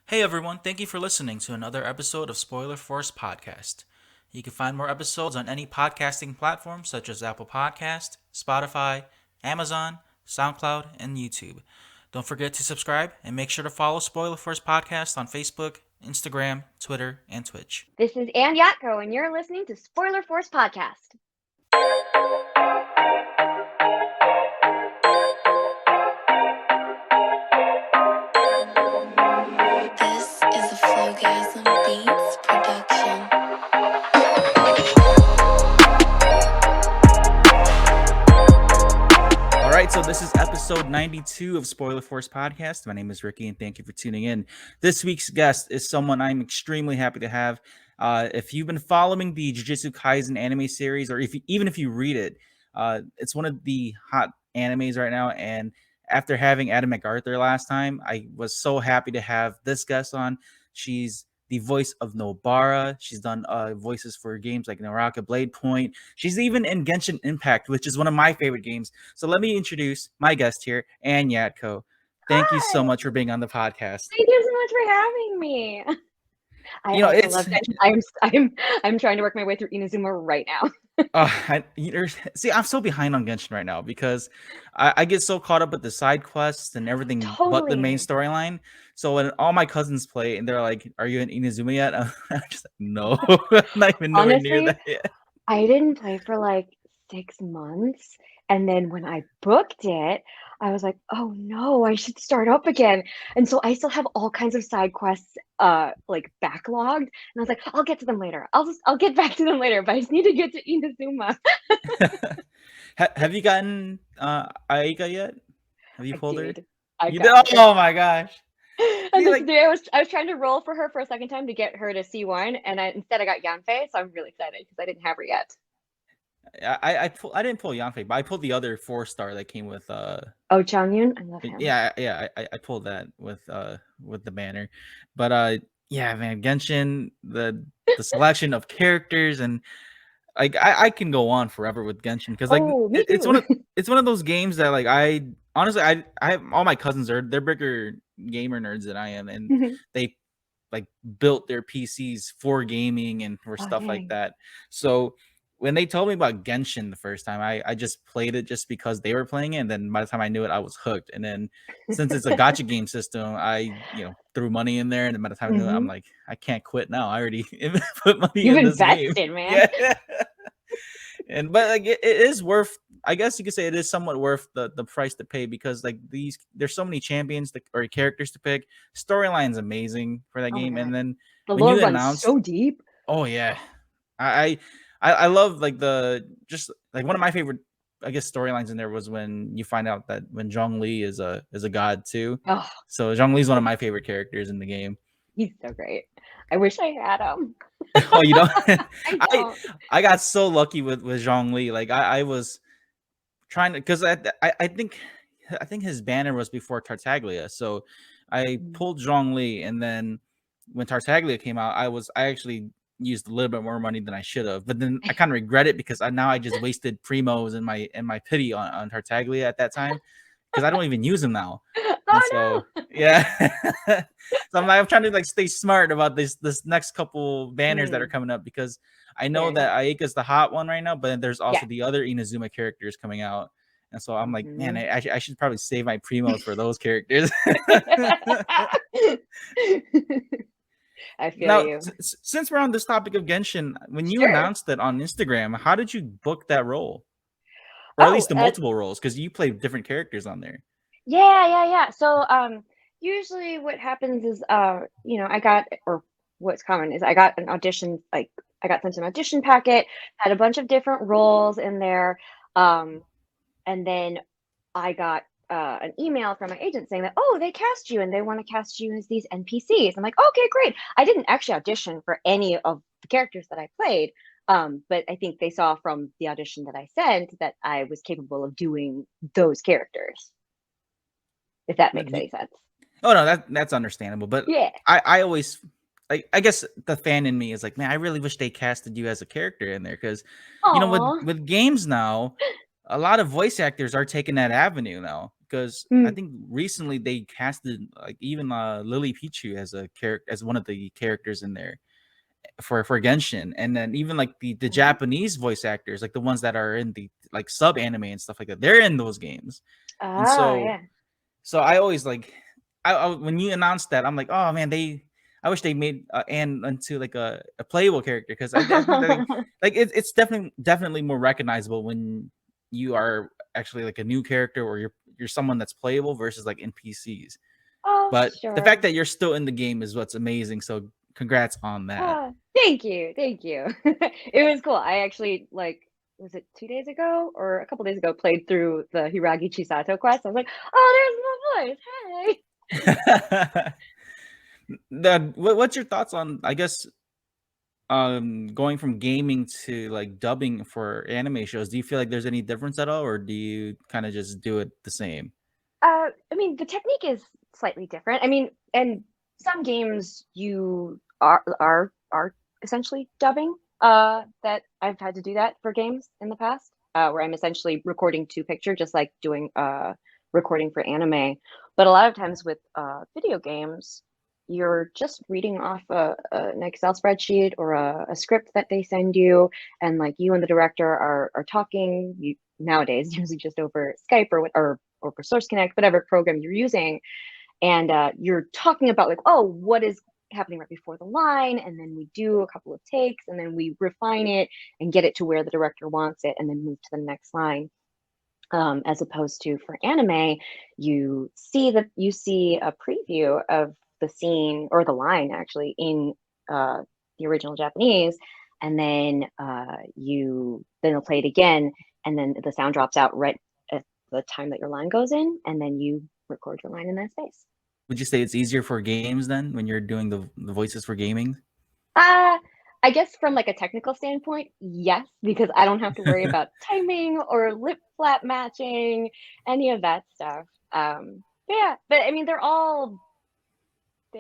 Hey everyone, thank you for listening to another episode of Spoiler Force Podcast. You can find more episodes on any podcasting platform such as Apple Podcast, Spotify, Amazon, SoundCloud, and YouTube. Don't forget to subscribe and make sure to follow Spoiler Force Podcast on Facebook, Instagram, Twitter, and Twitch. This is Yatco, and you're listening to Spoiler Force Podcast. This is a FlowGasm Beats production. Alright, so this is episode 92 of Spoiler Force Podcast. My name is Ricky, and thank you for tuning in. This week's guest is someone I'm extremely happy to have. If you've been following the Jujutsu Kaisen anime series, or even if you read it, it's one of the hot animes right now. And after having Adam MacArthur last time, I was so happy to have this guest on. She's the voice of Nobara. She's done voices for games like Naraka Blade Point. She's even in Genshin Impact, which is one of my favorite games. So let me introduce my guest here, Ann Yatco. Thank you so Hi. much for being on the podcast. Thank you so much for having me. I also It's love that. I'm trying to work my way through Inazuma right now. see, I'm so behind on Genshin right now because I get so caught up with the side quests and everything but the main Totally. storyline. So when all my cousins play and they're like, "Are you in Inazuma yet?" I'm just like, "No, I'm not even nowhere near Honestly, that yet." I didn't play for like 6 months, and then when I booked it, I was like, "Oh no, I should start up again." And so I still have all kinds of side quests, like backlogged, and I was like, "I'll get to them later. I'll get back to them later, but I just need to get to Inazuma." Have you gotten Aika yet? Have you I pulled her? did. I You did? got her. Oh my gosh! And See, then like today I was trying to roll for her for a second time to get her to C1, and instead I got Yanfei, so I'm really excited because I didn't have her yet. I didn't pull Yanfei, but I pulled the other 4-star that came with Oh, Changyun, I love him. I pulled that with the banner. But yeah, man, Genshin, the selection of characters, and like I can go on forever with Genshin because like Oh, me it's too. it's one of those games that like I honestly I have all my cousins they're bigger gamer nerds than I am, and they like built their PCs for gaming and for Oh, stuff like dang. that. So when they told me about Genshin the first time, I just played it just because they were playing it, and then by the time I knew it, I was hooked. And then since it's a gotcha game system, I threw money in there, and then by the time I knew it, I'm Hmm. like, I can't quit now. I already put money You've in this game. invested, man. Yeah. And but like it is worth, I guess you could say it is somewhat worth the price to pay because like there's so many champions or characters to pick. Storyline's amazing for that Oh my game, and god. then The when lore you runs announced, so deep. oh yeah, I I love like the just like one of my favorite, I guess, storylines in there was when you find out that when Zhongli is a god too. Oh, So Zhongli's one of my favorite characters in the game. he's so great. I wish I had him. Oh, you know, I I don't. I got so lucky with Zhongli. Like I was trying to because I think his banner was before Tartaglia, so I Mm. pulled Zhongli, and then when Tartaglia came out, I actually used a little bit more money than I should have, but then I kind of regret it because I just wasted primos and my pity on Tartaglia at that time because I don't even use him now, and so Oh no. yeah, so I'm trying to like stay smart about this next couple banners that are Mm, coming up because I know fair. that Aika's the hot one right now, but then there's Yeah. also the other Inazuma characters coming out. And so I'm like, man, Hmm. I should probably save my primos for those characters. I feel Now, you. since we're on this topic of Genshin, when you Sure. announced it on Instagram, how did you book that role, or at Oh, least the multiple roles? Because you play different characters on there. yeah. So, usually what happens is, I got, or what's common is I got an audition, like I got sent an audition packet, had a bunch of different roles in there, um, and then I got an email from my agent saying that, oh, they cast you and they want to cast you as these NPCs. I'm like, okay, great. I didn't actually audition for any of the characters that I played, but I think they saw from the audition that I sent that I was capable of doing those characters, if that makes any sense. Oh no, that's understandable. But Yeah. I always like, I guess the fan in me is like, man, I really wish they casted you as a character in there because with Aw. games now, a lot of voice actors are taking that avenue now because I Mm. think recently they casted like even Lily Pichu as a character as one of the characters in there for Genshin, and then even like the Japanese voice actors, like the ones that are in the like sub anime and stuff like that, they're in those games. And Ah, so yeah. so I always like I when you announced that, I'm like, oh man, I wish they made Anne into like a playable character, because I think that like it's definitely more recognizable when you are actually like a new character, or you're someone that's playable versus like NPCs. Oh, But the fact sure. that you're still in the game is what's amazing. So congrats on that. Ah, thank you. Thank you. It was cool. I actually, like, was it 2 days ago or a couple days ago, played through the Hiragi Chisato quest. I was like, "Oh, there's my voice. Hey." What's your thoughts on, I guess, going from gaming to like dubbing for anime shows? Do you feel like there's any difference at all, or do you kind of just do it the same? I mean, the technique is slightly different. I mean, and some games you are essentially dubbing. That I've had to do that for games in the past, where I'm essentially recording to picture, just like doing recording for anime. But a lot of times with video games, you're just reading off an Excel spreadsheet or a script that they send you, and like you and the director are talking. You nowadays usually just over Skype or for Source Connect, whatever program you're using, and you're talking about like, oh, what is happening right before the line, and then we do a couple of takes, and then we refine it and get it to where the director wants it, and then move to the next line. As opposed to for anime, you see a preview of the scene or the line actually in the original Japanese, and then they'll play it again, and then the sound drops out right at the time that your line goes in, and then you record your line in that space. Would you say it's easier for games then when you're doing the voices for gaming? Uh, I guess from like a technical standpoint, yes, because I don't have to worry about timing or lip flap matching, any of that stuff. Yeah, but I mean, they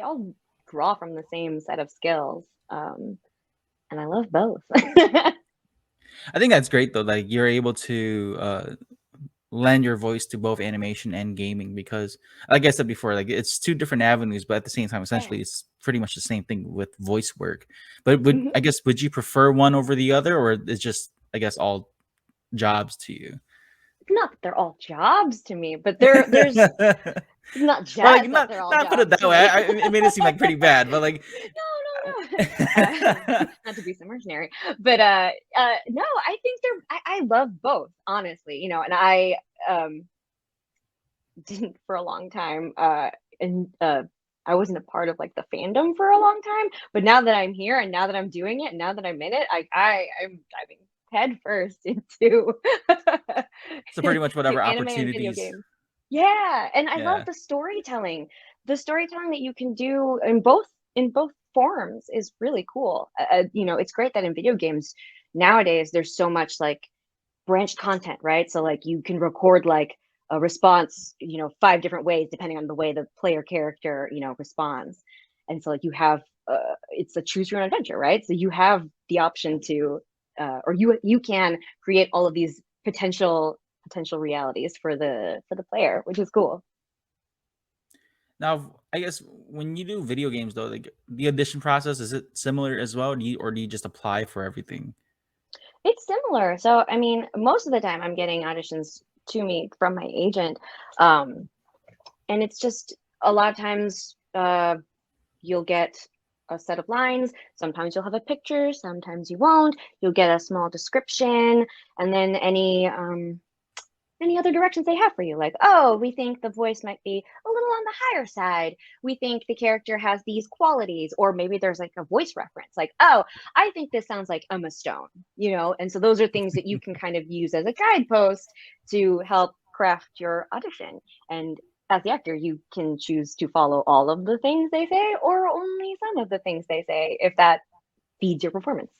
all draw from the same set of skills, and I love both. I think that's great though. Like you're able to lend your voice to both animation and gaming, because like I said before, like it's two different avenues, but at the same time Yeah. essentially it's pretty much the same thing with voice work. But would Mhm. I guess would you prefer one over the other, or it's just, I guess, all jobs to you? Not that they're all jobs to me, but there's not Or like just that they're all not put it jobs that to way. me. It made it seem like pretty bad, but like No, no, no. Not to be so mercenary, but no, I think I love both, honestly, and I um didn't for a long time, and I wasn't a part of like the fandom for a long time, but now that I'm here and now that I'm doing it and now that I'm in it, I'm diving head first into so pretty much whatever to anime and video opportunities. games. Yeah, and I love Yeah. the storytelling that you can do in both forms is really cool. It's great that in video games nowadays there's so much like branched content, right? So like you can record like a response, five different ways depending on the way the player character, responds. And so like you have it's a choose your own adventure, right? So you have the option to or you can create all of these potential realities for the player, which is cool. Now, I guess when you do video games though, like the audition process, is it similar as well? Do you just apply for everything? It's similar. So I mean, most of the time I'm getting auditions to me from my agent. Um, and it's just a lot of times you'll get a set of lines, sometimes you'll have a picture, sometimes you won't, you'll get a small description, and then any other directions they have for you, like, oh, we think the voice might be a little on the higher side, we think the character has these qualities, or maybe there's like a voice reference, like, oh, I think this sounds like Emma Stone, and so those are things that you can kind of use as a guidepost to help craft your audition. And as the actor, you can choose to follow all of the things they say or only some of the things they say if that feeds your performance.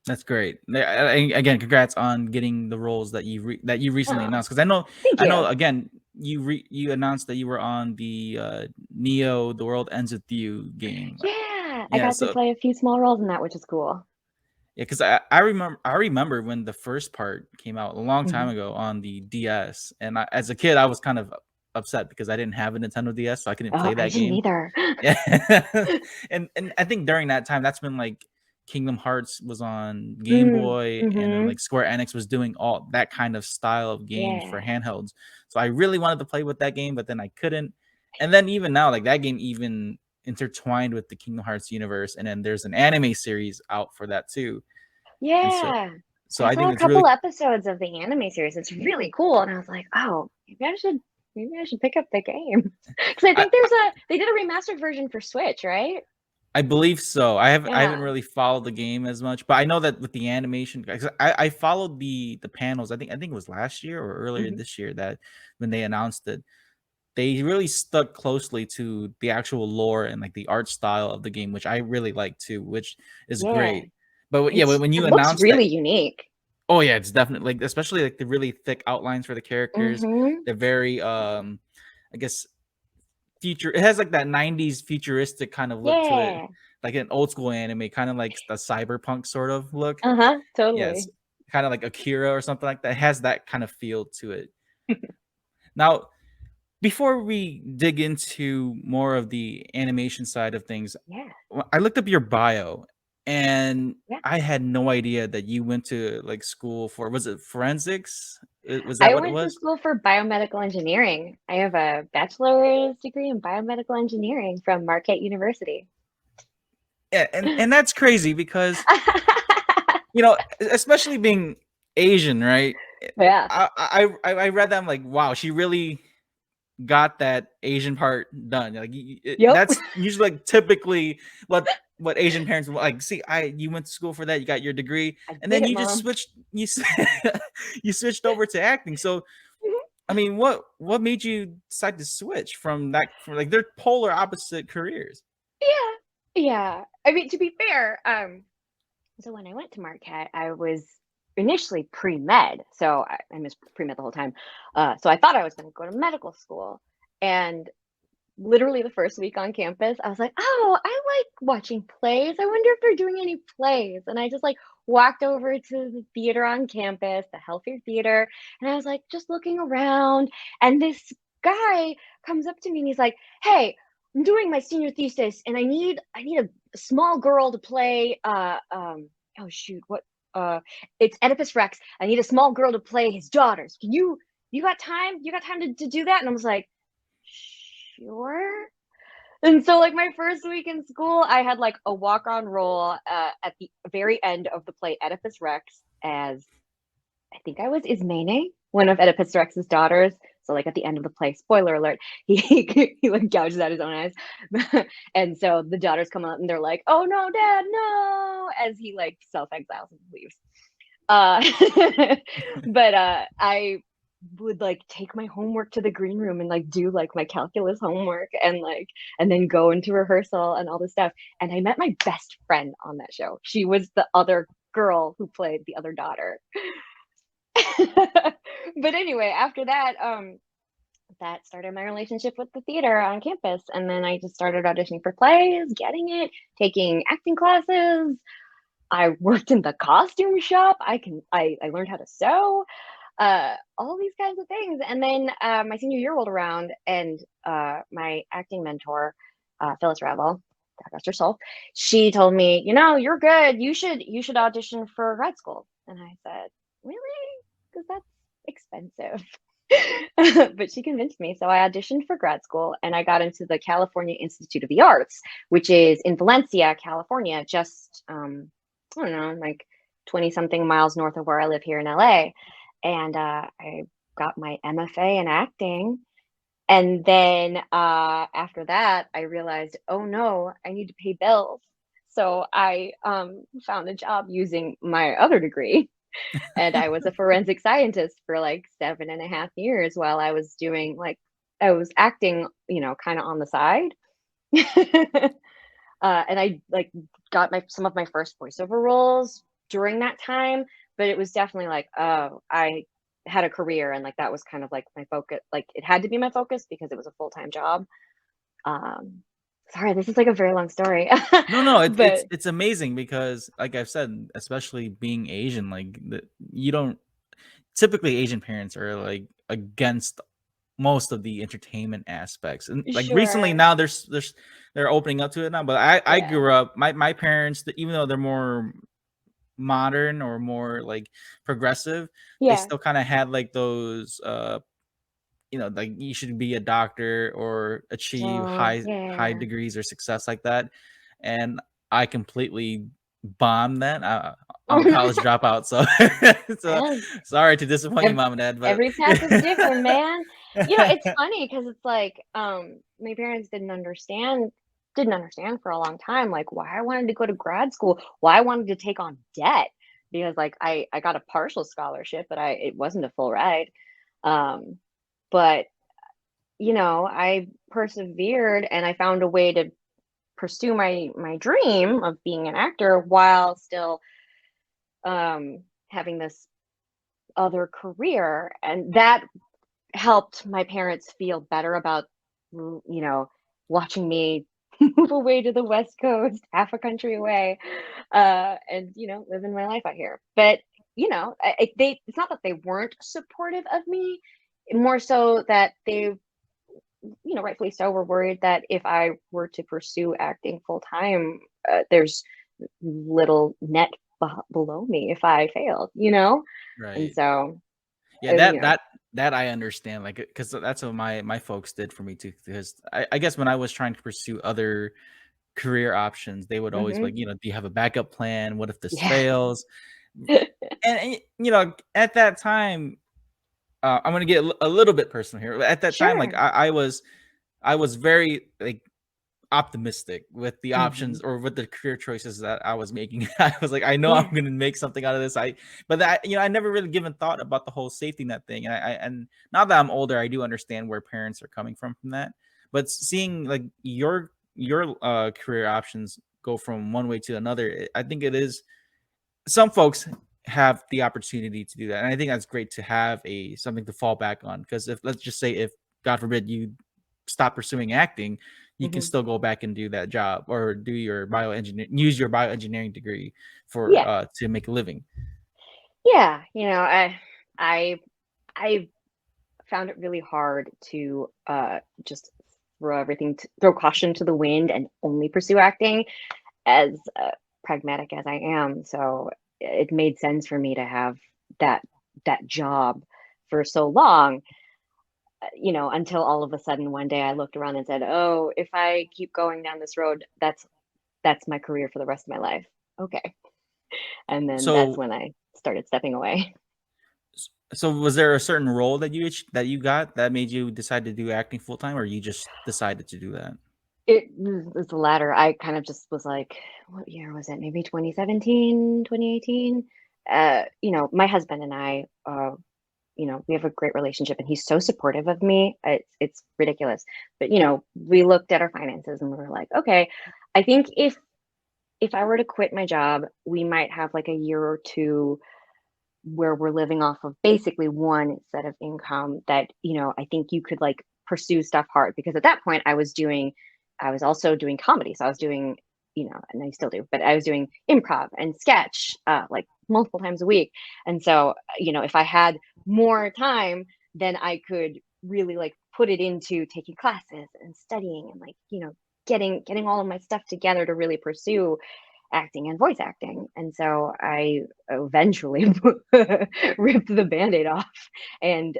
That's great. Again, congrats on getting the roles that you recently Oh, announced. Because thank I know. you. Again, you announced that you were on the Neo: The World Ends with You game. Yeah, I Yeah. got to So play a few small roles in that, which is cool. Yeah, because I remember when the first part came out a long time Mhm. ago on the DS, and as a kid, I was kind of upset because I didn't have a Nintendo DS, so I couldn't Oh, play I that didn't game. either. Yeah, and I think during that time, that's when like Kingdom Hearts was on Game Boy, and then Mhm. like Square Enix was doing all that kind of style of games for Yeah. handhelds. So I really wanted to play with that game, but then I couldn't. And then even now, like that game even intertwined with the Kingdom Hearts universe, and then there's an anime series out for that too. And Yeah. so I I saw think a it's really couple episodes of the anime series. It's really cool, and I was like, "Oh, maybe I should pick up the game." Because I I think they did a remastered version for Switch, right? I believe so. I haven't Yeah. really followed the game as much, but I know that with the animation, 'cause I followed the panels. I think it was last year or earlier Mhm. this year that when they announced it, they really stuck closely to the actual lore and like the art style of the game, which I really like too, which is Yeah. great. But yeah, when It you looks announced that, really unique. oh yeah, it's definitely like especially like the really thick outlines for the characters. Mhm. They're very I guess future it has like that 90s futuristic kind of look to it, Yeah. like an old school anime, kind of like the cyberpunk sort of look. Uh-huh. Yes, Totally. kind of like Akira or something like that. It has that kind of feel to it. Now, before we dig into more of the animation side of things, Yeah. I looked up your bio, and Yeah. I had no idea that you went to like school for, was it forensics? Was that I what it went to was? school for biomedical engineering. I have a bachelor's degree in biomedical engineering from Marquette University. Yeah, and that's crazy because you know, especially being Asian, right? Yeah. I read that, I'm like, wow, she really got that Asian part done. Like Yep. that's usually like typically what Asian parents like. See, you went to school for that, you got your degree, I and did then it, you just Mom. switched you switched over to acting. So I mean, what made you decide to switch from like they're polar opposite careers? Yeah. Yeah. I mean, to be fair, so when I went to Marquette, I was initially pre-med. So I missed pre-med the whole time. So I thought I was going to go to medical school. And literally the first week on campus, I was like, "Oh, I like watching plays. I wonder if they're doing any plays." And I just like walked over to the theater on campus, the Healthier Theater, and I was like just looking around, and this guy comes up to me and he's like, "Hey, I'm doing my senior thesis and I need a small girl to play oh shoot, what it's Oedipus Rex. I need a small girl to play his daughters. You got time? You got time to do that?" And I was like, "Sure." And so, like, my first week in school, I had like a walk-on role at the very end of the play Oedipus Rex as I think I was Ismene, one of Oedipus Rex's daughters. So, like, at the end of the play, spoiler alert, he like gouges out his own eyes, and so the daughters come up and they're like, "Oh no, Dad, no!" As he like self-exiles and leaves. But I would like take my homework to the green room and like do like my calculus homework and then go into rehearsal and all this stuff. And I met my best friend on that show. She was the other girl who played the other daughter. But anyway, after that, that started my relationship with the theater on campus. And then I just started auditioning for plays, getting it, taking acting classes. I worked in the costume shop. I learned how to sew, all these kinds of things. And then my senior year rolled around, and my acting mentor, Phyllis Ravel, God rest her soul, she told me, "You're good. You should audition for grad school." And I said, "Really? Because that's expensive." But she convinced me. So I auditioned for grad school and I got into the California Institute of the Arts, which is in Valencia, California, just I don't know, like 20 something miles north of where I live here in LA. And I got my MFA in acting. And then after that, I realized, oh no, I need to pay bills. So I found a job using my other degree. And I was a forensic scientist for like 7.5 years while I was doing like, I was acting, kind of on the side. And I like got some of my first voiceover roles during that time, but it was definitely like, oh, I had a career and like that was kind of like my focus. Like it had to be my focus because it was a full-time job. Um, Sorry, this is like a very long story. No, But it's amazing because, like I've said, especially being Asian, like you don't typically Asian parents are like against most of the entertainment aspects, and like recently sure. now they're opening up to it now. But I Yeah. grew up, my parents, even though they're more modern or more like progressive, they Yeah. still kind of had like those like you should be a doctor or achieve So, high yeah. degrees or success like that, and I completely bombed that. I'm a college dropout, so so Eh, sorry to disappoint you, ev mom and dad, but every path is different, man. It's funny because it's like, my parents didn't understand for a long time, like, why I wanted to go to grad school, why I wanted to take on debt, because, like, I got a partial scholarship, but it wasn't a full ride. Um, but, I persevered and I found a way to pursue my dream of being an actor while still, having this other career, and that helped my parents feel better about, watching me move away to the West Coast, half a country away, and, living my life out here. But, it's not that they weren't supportive of me, more so that they, rightfully so, were worried that if I were to pursue acting full time, there's little net below me if I failed. And right. so, Yeah, uh, you that know, that that I understand, like, because that's what my folks did for me too. Because I guess when I was trying to pursue other career options, they would always be hmm like, do you have a backup plan? What if this yeah. fails? And at that time, I'm gonna get a little bit personal here. At that time, like Sure. I was very like optimistic with the hmm options or with the career choices that I was making. I was like, I know I'm Yeah. gonna make something out of this. But that I never really given thought about the whole safety net thing. And now that I'm older, I do understand where parents are coming from that. But seeing like your career options go from one way to another, I think it is some folks have the opportunity to do that, and I think that's great to have a something to fall back on. Because if let's just say if God forbid you stop pursuing acting, you can hmm still go back and do that job or do your use your bioengineering degree for Yeah. to make a living. Yeah. I I found it really hard to just throw caution to the wind and only pursue acting, as pragmatic as I am. So it made sense for me to have that that job for so long, until all of a sudden one day I looked around and said, "Oh, if I keep going down this road, that's my career for the rest of my life." Okay. And then that's So when I started stepping away. so was there a certain role that that you got that made you decide to do acting full time, or you just decided to do that? It's the latter. I kind of just was like, what year was it? Maybe 2017, 2018. My husband and I, we have a great relationship and he's so supportive of me. It's ridiculous. But, we looked at our finances and we were like, okay, I think if I were to quit my job, we might have like a year or two where we're living off of basically one set of income that, I think you could like pursue stuff hard, because at that point I was also doing comedy. So I was doing, and I still do, but I was doing improv and sketch, like multiple times a week. And so, if I had more time, then I could really like put it into taking classes and studying and like, getting all of my stuff together to really pursue acting and voice acting. And so I eventually ripped the band-aid off and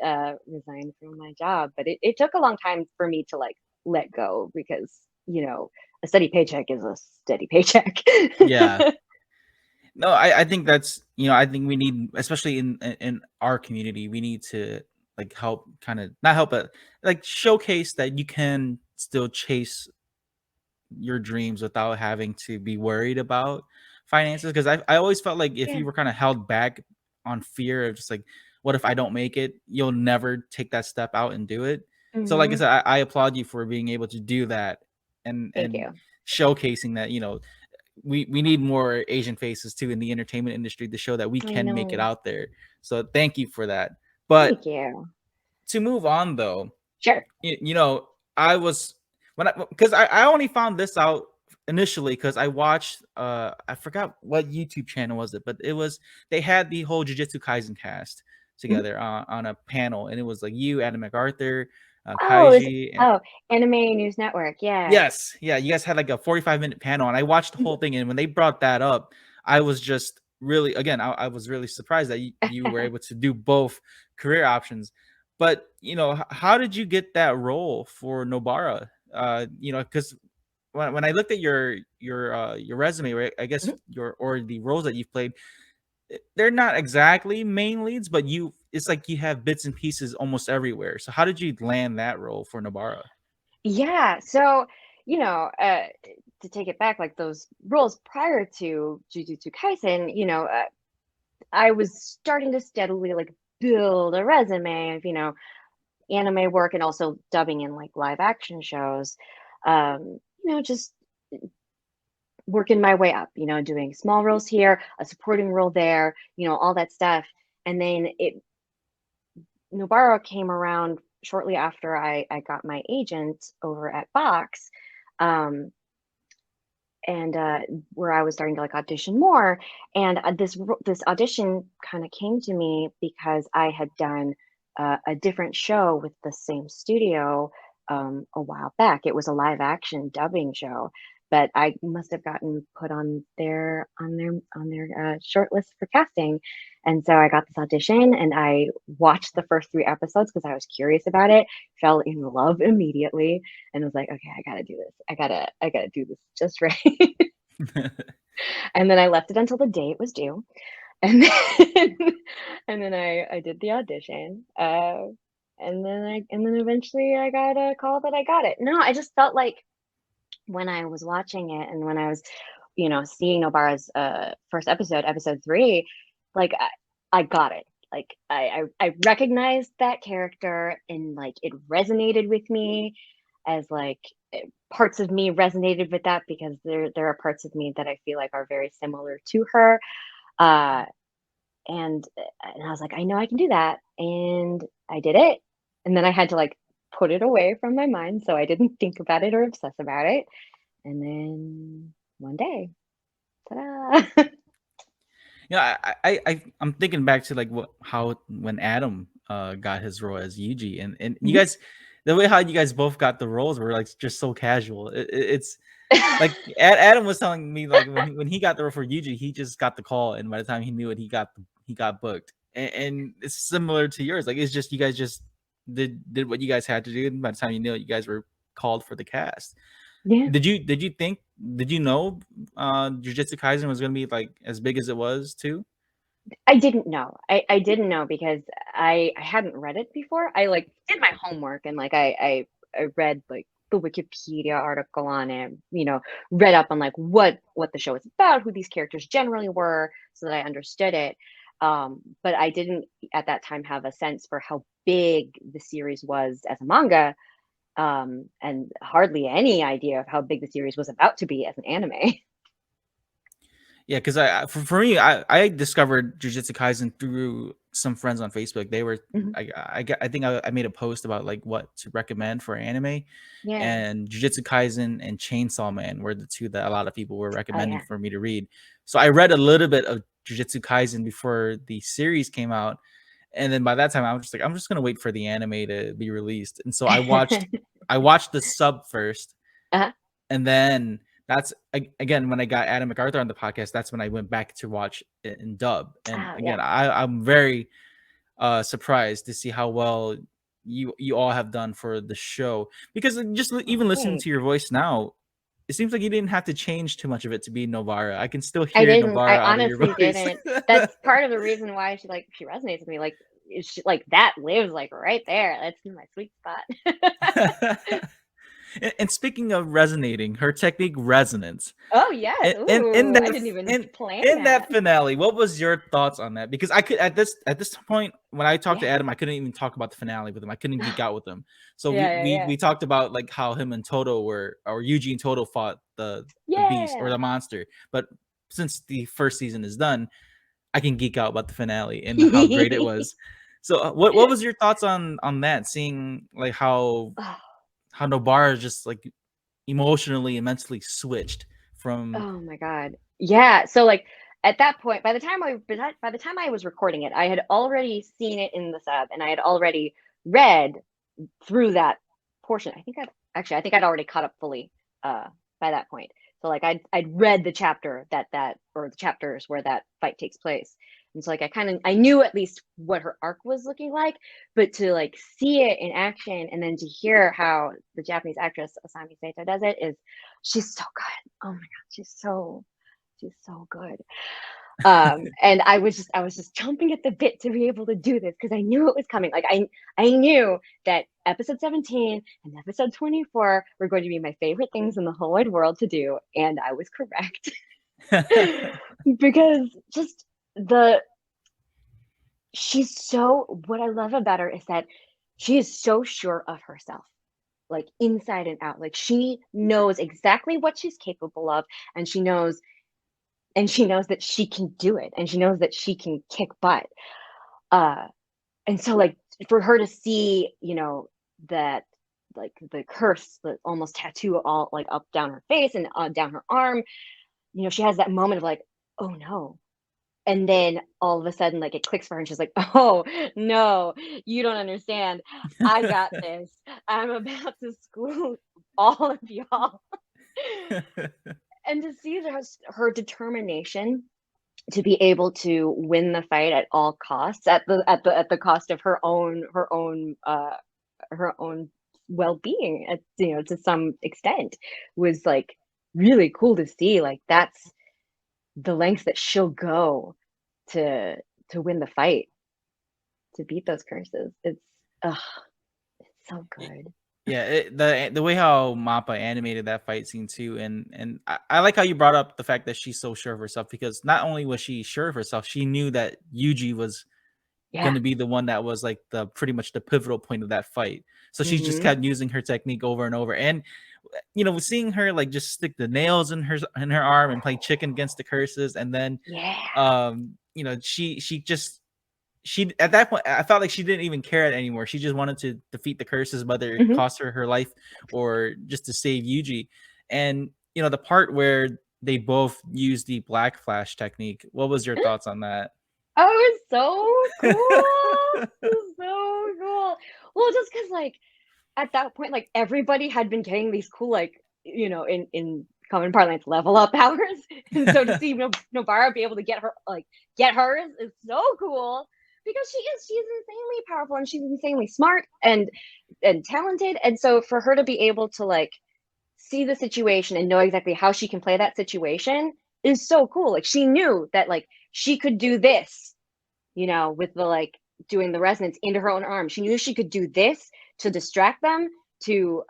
resigned from my job. But it took a long time for me to like let go, because, a steady paycheck is a steady paycheck. Yeah. No, I think that's I think we need, especially in our community, we need to like help kind of not help but like showcase that you can still chase your dreams without having to be worried about finances. Because I always felt like if Yeah. you were kind of held back on fear of just like, what if I don't make it, you'll never take that step out and do it. So like I hmm said, I applaud you for being able to do that Thank and you. showcasing that we need more Asian faces too in the entertainment industry to show that we I can make it know. out there. So thank you for that. But Thank you. to move on though, Sure. I was because I only found this out initially because I watched I forgot what YouTube channel was it, but it was they had the whole Jujutsu Kaisen cast Mhm. together on a panel, and it was like you, Adam MacArthur, Oh, it was Kaiji, and oh, Anime News Network, yeah. yes, yeah, you guys had like a 45-minute panel, and I watched the whole thing. And when they brought that up, I was just really, again, I was really surprised that you were able to do both career options. But how did you get that role for Nobara? Because when I looked at your resume, right, I guess Mhm. or the roles that you've played, they're not exactly main leads, but it's like you have bits and pieces almost everywhere. So how did you land that role for Nobara? Yeah, so, you know, uh, to take it back, like those roles prior to Jujutsu Kaisen, I was starting to steadily like build a resume of, anime work and also dubbing in like live action shows. Just working my way up, doing small roles here, a supporting role there, all that stuff. And then Nobara came around shortly after I got my agent over at Vox. Um, and where I was starting to like audition more. And this audition kind of came to me because I had done a different show with the same studio a while back. It was a live action dubbing show, but I must have gotten put on their short list for casting. And so I got this audition and I watched the first 3 episodes because I was curious about it, fell in love immediately, and was like, okay, I gotta do this. I gotta do this just right. And then I left it until the day it was due. And then and then I did the audition. And then eventually I got a call that I got it. No, I just felt like when I was watching it and when I was, seeing Nobara's first episode, episode 3, like I got it. Like I recognized that character and like it resonated with me as like parts of me resonated with that because there are parts of me that I feel like are very similar to her. Uh, and I was like, I know I can do that, and I did it. And then I had to like put it away from my mind so I didn't think about it or obsess about it. And then one day, ta-da! I'm thinking back to like how when Adam got his role as Yuji, and you Mhm. guys, the way how you guys both got the roles were like just so casual. It's like Adam was telling me like when he got the role for Yuji, he just got the call, and by the time he knew it, he got booked. And it's similar to yours. Like it's just you guys just did what you guys had to do, and by the time you knew it, you guys were called for the cast. Yeah. Did you know Jujutsu Kaisen was gonna be like as big as it was too? I didn't know. I didn't know because I hadn't read it before. I like did my homework and like I read like the Wikipedia article on it, read up on like what the show is about, who these characters generally were, so that I understood it. But I didn't at that time have a sense for how big the series was as a manga, and hardly any idea of how big the series was about to be as an anime. Yeah, because for me, I discovered Jujutsu Kaisen through some friends on Facebook. They were Mhm. I think I made a post about like what to recommend for anime, Yeah. and Jujutsu Kaisen and Chainsaw Man were the two that a lot of people were Oh recommending yeah. for me to read. So I read a little bit of Jujutsu Kaisen before the series came out, and then by that time I was just like, I'm just gonna wait for the anime to be released. And so I watched the sub first, Uh-huh. and then that's again when I got Adam MacArthur on the podcast. That's when I went back to watch it in dub. And Oh yeah. again, I'm very surprised to see how well you all have done for the show, because just Oh, even listening to thanks. your voice now, it seems like you didn't have to change too much of it to be Novara. I can still I hear didn't. I Novara out of your honestly voice. didn't. That's part of the reason why she resonates with me. Like like that lives like right there. That's my sweet spot. And speaking of resonating, her technique resonance. Oh yes. In Ooh, I that didn't even in plan in that. that finale, what was your thoughts on that? Because I could at this point when I talked to Yeah. Adam, I couldn't even talk about the finale with him. I couldn't geek out with him. So Yeah, yeah, we talked about like how him and Toto were, or Yuji and Toto fought the beast or yeah. the monster. But since the first season is done, I can geek out about the finale and how great it Yeah. was. So what was your thoughts on that? Seeing like how Oh, Nobara just like emotionally and mentally switched from. Oh my God. Yeah. So like at that point, by the time I was recording it, I had already seen it in the sub and I had already read through that portion. I think I'd already caught up fully by that point. So like I'd read the chapter or the chapters where that fight takes place. And so like I knew at least what her arc was looking like, but to like see it in action and then to hear how the Japanese actress Asami Sato does it is she's so good. Oh my God, she's so good. And I was just chomping at the bit to be able to do this because I knew it was coming. Like I knew that episode 17 and episode 24 were going to be my favorite things in the whole wide world to do, and I was correct. Because just what I love about her is that she is so sure of herself, like inside and out. Like she knows exactly what she's capable of, and she knows that she can do it, and she knows that she can kick butt. And so like for her to see, that like the curse, the almost tattoo all like up down her face and down her arm, she has that moment of like, oh no. And then all of a sudden, like it clicks for her, and she's like, "Oh no, you don't understand. I got this. I'm about to school all of y'all." And to see her determination to be able to win the fight at all costs, at the cost of her own well-being, to some extent, was like really cool to see. Like that's the lengths that she'll go to win the fight, to beat those curses. Ugh, it's so good. Yeah, the way how Mappa animated that fight scene too, and I like how you brought up the fact that she's so sure of herself, because not only was she sure of herself, she knew that Yuji was going Yeah. to be the one that was like the pretty much the pivotal point of that fight. So she just Mhm. kept using her technique over and over, and seeing her like just stick the nails in her arm and play chicken against the curses, and then Yeah. she at that point, I felt like she didn't even care anymore. She just wanted to defeat the curses, whether it Mhm. cost her life or just to save Yuji. And the part where they both use the black flash technique, what was your thoughts on that? Oh, it was so cool. It was so cool. Well, just because like at that point, like everybody had been getting these cool, like, in common parlance, level up powers. And so to see Nobara be able to get hers is so cool, because she's insanely powerful and she's insanely smart and talented. And so for her to be able to like see the situation and know exactly how she can play that situation is so cool. Like she knew that like she could do this, with the like doing the resonance into her own arm. She knew she could do this to distract them, to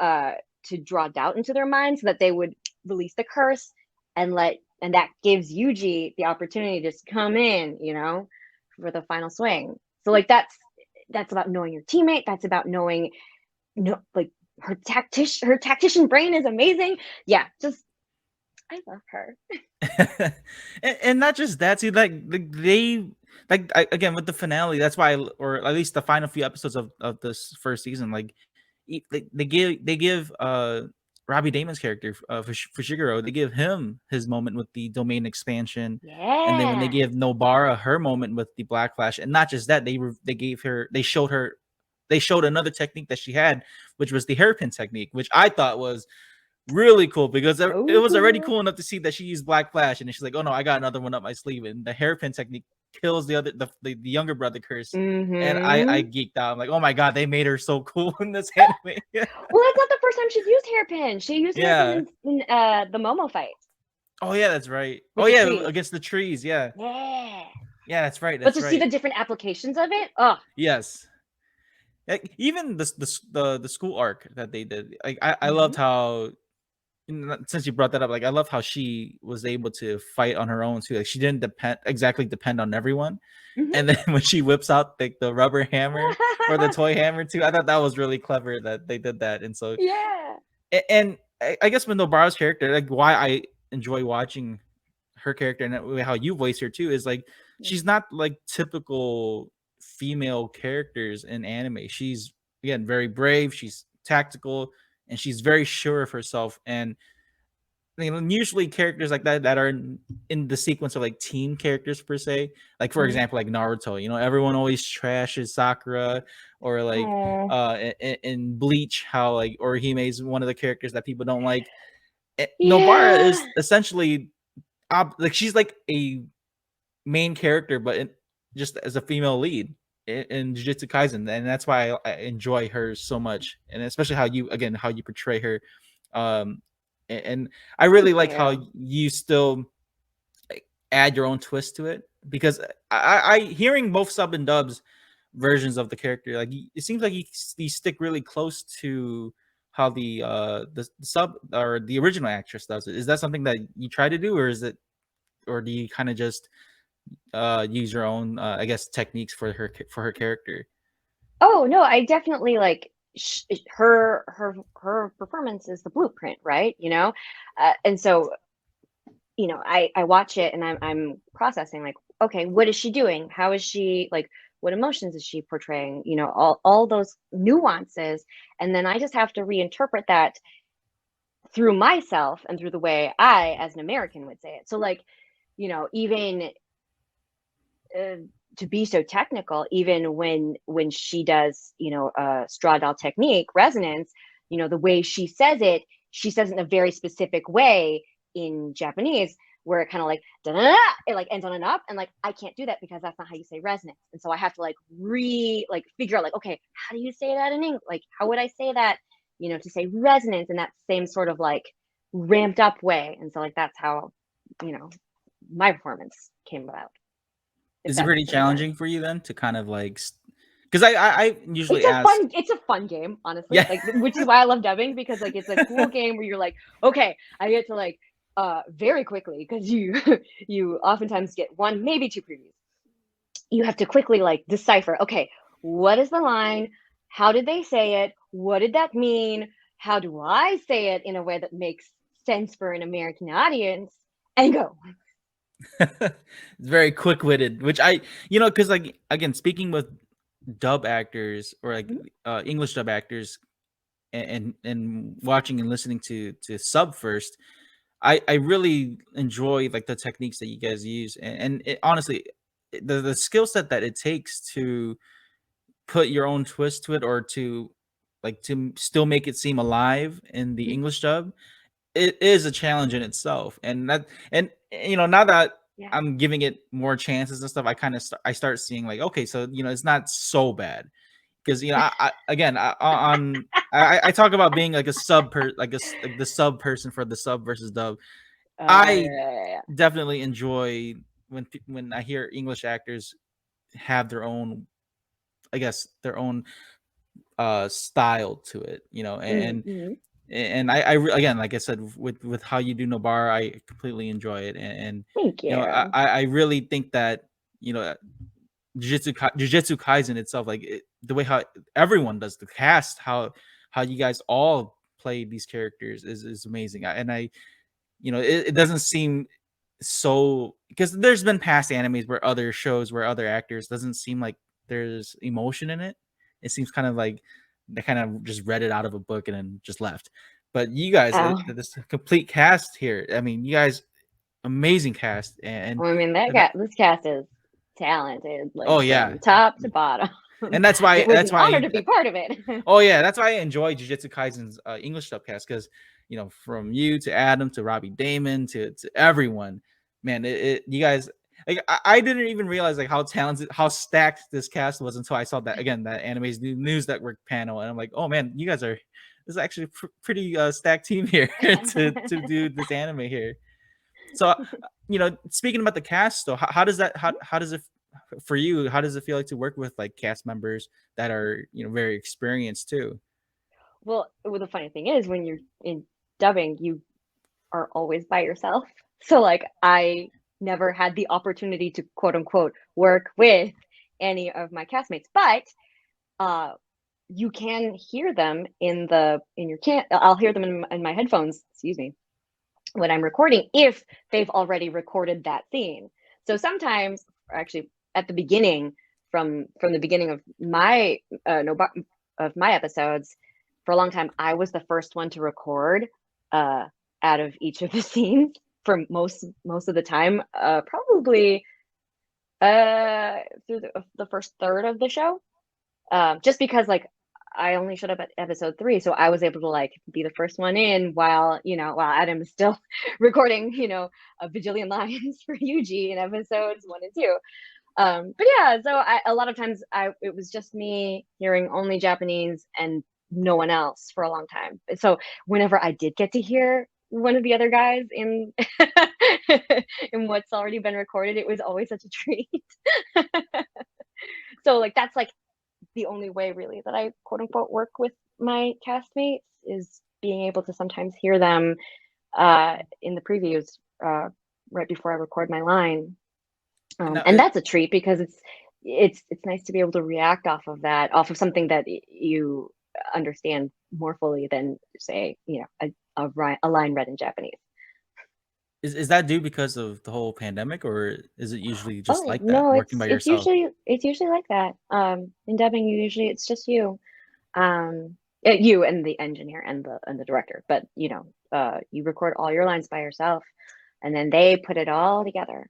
draw doubt into their minds so that they would release the curse, and that gives Yuji the opportunity to just come in, for the final swing. So like that's about knowing your teammate. That's about knowing, like her tactician brain is amazing. Yeah, just I love her. and not just that, see, they again with the finale. That's why, or at least the final few episodes of this first season, like they give Robbie Damon's character, Fushiguro, they give him his moment with the domain expansion, and then when they Yeah. give Nobara her moment with the black flash, and not just that, they showed another technique that she had, which was the hairpin technique, which I thought was really cool, because it So was already cool. cool enough to see that she used black flash, and then she's like, oh no, I got another one up my sleeve, and the hairpin technique kills the younger brother curse. And I Mm-hmm. geeked out. I'm like, oh my god, they made her so cool in this anime. Well, that's not the first time she's used hairpin. She used Yeah. hairpin in the Momo fight Oh yeah, that's right. with Oh the yeah, trees. against the trees. Yeah. Yeah. Yeah, that's right. But That's to see the right. different applications of it, oh, Yes. Even the school arc that they did, like I hmm loved how, since you brought that up, like I love how she was able to fight on her own too. Like she didn't depend on everyone. hmm And then when she whips out the rubber hammer or the toy hammer too, I thought that was really clever that they did that. And so, yeah. and I guess with Nobara's character, like why I enjoy watching her character and how you voice her too, is like she's not like typical female characters in anime. She's, again, very brave. She's tactical. and she's very sure of herself. And usually characters like that are in the sequence of like team characters per se. Like for example, like Naruto. Everyone always trashes Sakura, or like in Bleach, how like Orihime is one of the characters that people don't like. Nobara is essentially like she's like a main character, but just as a female lead in Jujutsu Kaisen, and that's why I enjoy her so much, and especially how you portray her. And I really like how you still add your own twist to it, because I hearing both sub and dubs versions of the character, like it seems like you stick really close to how the sub or the original actress does it. Is that something that you try to do, or do you kind of just use your own I guess techniques for her character? Oh no, I definitely like her performance is the blueprint, right? And so I watch it and I'm processing like, okay, what is she doing? How is she, like, what emotions is she portraying? All those nuances, and then I just have to reinterpret that through myself and through the way I, as an American, would say it. So like, even to be so technical, even when she does, straw doll technique, resonance, the way she says it in a very specific way in Japanese, where it kind of like it like ends on an up, and like I can't do that because that's not how you say resonance, and so I have to like figure out like, okay, how do you say that in English? Like, how would I say that, to say resonance in that same sort of like ramped up way? And so like that's how my performance came about. Is it pretty challenging for you then to kind of like, because I usually it's a fun game, honestly. Yeah. Like, which is why I love dubbing, because like it's a cool game where you're like, okay, I get to like very quickly, because you oftentimes get one, maybe two previews. You have to quickly like decipher, okay, what is the line? How did they say it? What did that mean? How do I say it in a way that makes sense for an American audience? And go. It's very quick-witted, which because like, again, speaking with dub actors, or like English dub actors, and watching and listening to sub first, I really enjoy like the techniques that you guys use, and it, honestly, the skill set that it takes to put your own twist to it, or to still make it seem alive in the English dub, it is a challenge in itself. And now that I'm giving it more chances and stuff, I start seeing like, okay, so it's not so bad, because I talk about being like a the sub person for the sub versus dub. I definitely enjoy when I hear English actors have their own, I guess, their own style to it, and I again, like I said, with how you do Nobara, I completely enjoy it, and thank you. I really think that Jujutsu Kaisen itself, like the way how everyone does the cast, how you guys all play these characters is amazing. It doesn't seem so, because there's been past animes where other shows where other actors doesn't seem like there's emotion in it. It seems kind of like they kind of just read it out of a book and then just left. But you guys, this complete cast here. I mean, you guys, amazing cast. And I mean, this cast is talented. Like, oh yeah, from top to bottom. And that's why it was an honor to be part of it. Oh yeah, that's why I enjoy Jujutsu Kaisen's English subcast, because from you to Adam to Robbie Damon to everyone, man, you guys, like, I didn't even realize like how talented, how stacked this cast was until I saw that Anime's News Network panel, and I'm like, oh man, you guys this is actually a pretty stacked team here to do this anime here. So speaking about the cast, though, how does it for you, how does it feel like to work with like cast members that are very experienced too? Well, the funny thing is, when you're in dubbing, you are always by yourself. So like, I never had the opportunity to quote unquote work with any of my castmates, but you can hear them I'll hear them in my headphones, excuse me, when I'm recording, if they've already recorded that scene. So sometimes, actually at the beginning, from the beginning of my of my episodes, for a long time, I was the first one to record out of each of the scenes for most of the time, probably through the first third of the show, just because like I only showed up at episode 3, so I was able to like be the first one in while Adam is still recording a bajillion lines for Yuji in episodes 1 and 2. But yeah, so a lot of times it was just me hearing only Japanese and no one else for a long time. So whenever I did get to hear one of the other guys in in what's already been recorded, it was always such a treat. So like that's like the only way really that I quote unquote work with my castmates is being able to sometimes hear them in the previews right before I record my line. And that's a treat because it's nice to be able to react off of something that you understand more fully than say a line read in Japanese. Is that due because of the whole pandemic, or is it usually just Oh like that, no, working by yourself? it's usually like that. In dubbing, usually it's just you, you and the engineer and the director. But you record all your lines by yourself, and then they put it all together.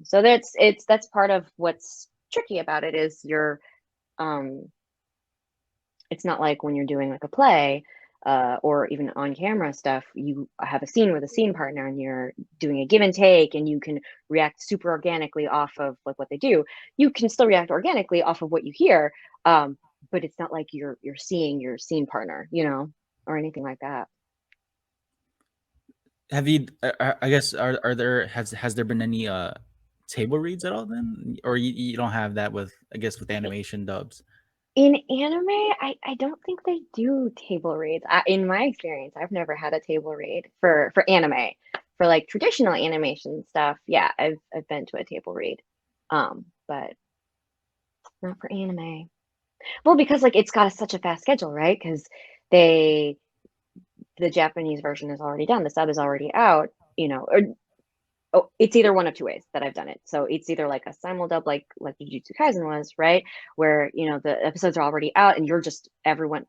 So that's part of what's tricky about it is it's not like when you're doing like a play or even on camera stuff, you have a scene with a scene partner and you're doing a give and take and you can react super organically off of like what they do. You can still react organically off of what you hear, but it's not like you're seeing your scene partner, or anything like that. Have you? I guess are there has there been any table reads at all then, or you don't have that with I guess with animation dubs? In anime, I don't think they do table reads. In my experience, I've never had a table read for anime. For like traditional animation stuff, yeah, I've been to a table read, but not for anime. Well, because like it's got such a fast schedule, right? Because the Japanese version is already done, the sub is already out, it's either one of two ways that I've done it. So it's either like a simuldub, like Jujutsu Kaisen was, right, where the episodes are already out and you're just everyone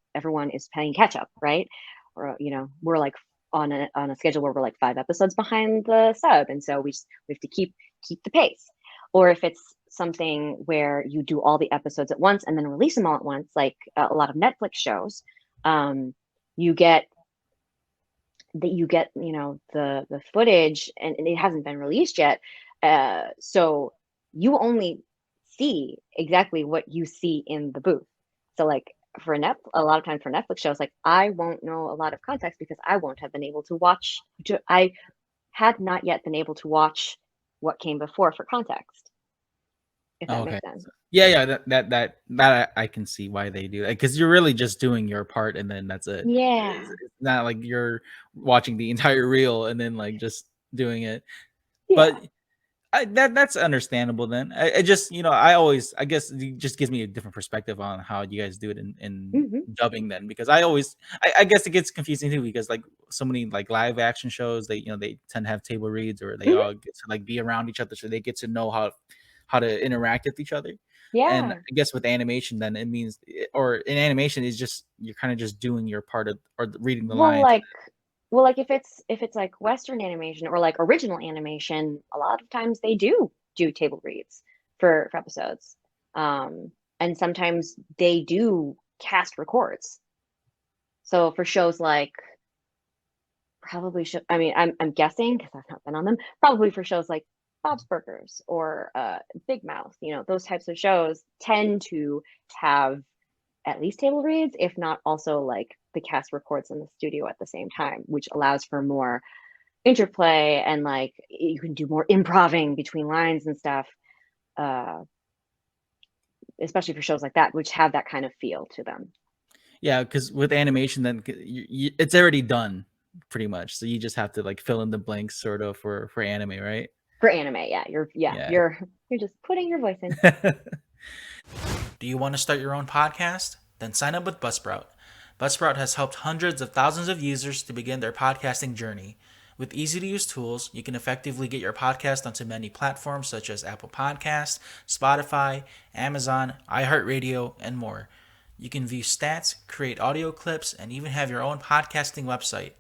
is playing catch up, right? Or we're like on a schedule where we're like 5 episodes behind the sub, and so we have to keep the pace. Or if it's something where you do all the episodes at once and then release them all at once, like a lot of Netflix shows, you get the footage and it hasn't been released yet, so you only see exactly what you see in the booth. So like a lot of times for Netflix shows, like I won't know a lot of context because I won't have been able to watch I had not yet been able to watch what came before for context, if that Okay. makes sense. Yeah. That I can see why they do that because you're really just doing your part and then that's it. Yeah. It's not like you're watching the entire reel and then like just doing it. Yeah. But that's understandable then. I just I guess it just gives me a different perspective on how you guys do it in Hmm. dubbing then because I guess it gets confusing too because like so many like live action shows they tend to have table reads or they Hmm. all get to like be around each other so they get to know how to interact with each other. And Yeah. I guess with animation then it means or in animation is just you're kind of just doing your part of or reading the Well, lines. like if it's like Western animation or like original animation, a lot of times they do table reads for episodes, and sometimes they do cast records. So for shows like probably should I mean I'm guessing because I've not been on them. Probably for shows like Bob's Burgers or Big Mouth, those types of shows tend to have at least table reads, if not also like the cast records in the studio at the same time, which allows for more interplay and like you can do more improving between lines and stuff, uh, especially for shows like that, which have that kind of feel to them. Yeah, because with animation, then it's already done pretty much. So you just have to like fill in the blanks, sort of for anime, right? For anime, yeah, Yeah. you're just putting your voice in. Do you want to start your own podcast? Then sign up with Buzzsprout. Buzzsprout has helped hundreds of thousands of users to begin their podcasting journey. With easy to use tools, you can effectively get your podcast onto many platforms such as Apple Podcasts, Spotify, Amazon, iHeartRadio, and more. You can view stats, create audio clips, and even have your own podcasting website.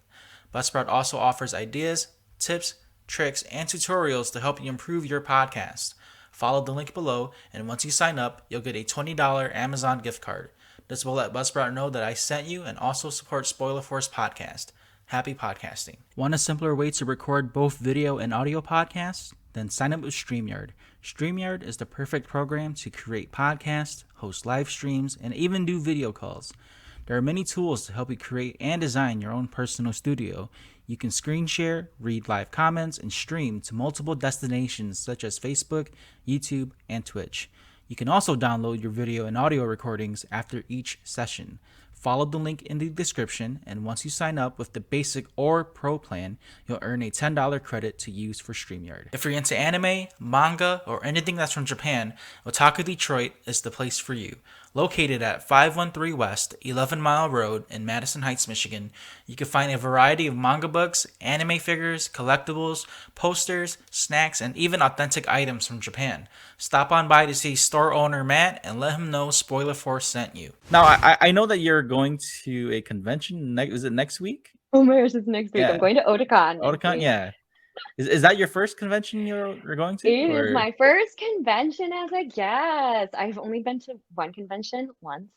Buzzsprout also offers ideas, tips, tricks, and tutorials to help you improve your podcast. Follow the link below, and once you sign up, you'll get a $20 Amazon gift card. This will let Buzzsprout know that I sent you and also support Spoiler Force Podcast. Happy podcasting. Want a simpler way to record both video and audio podcasts? Then sign up with StreamYard. StreamYard is the perfect program to create podcasts, host live streams, and even do video calls. There are many tools to help you create and design your own personal studio. You can screen share, read live comments, and stream to multiple destinations such as Facebook, YouTube, and Twitch. You can also download your video and audio recordings after each session. Follow the link in the description, and once you sign up with the basic or pro plan, you'll earn a $10 credit to use for StreamYard. If you're into anime, manga, or anything that's from Japan, Otaku Detroit is the place for you. Located at 513 West 11 Mile Road in Madison Heights, Michigan, you can find a variety of manga books, anime figures, collectibles, posters, snacks, and even authentic items from Japan. Stop on by to see store owner Matt and let him know Spoiler Force sent you. Now, I know that you're going to a convention. Is it next week? Oh my gosh, it's next week. Yeah. I'm going to Otakon. next Otakon, week. yeah. Is that your first convention you're going to? It or- is my first convention as a guest. I've only been to one convention once,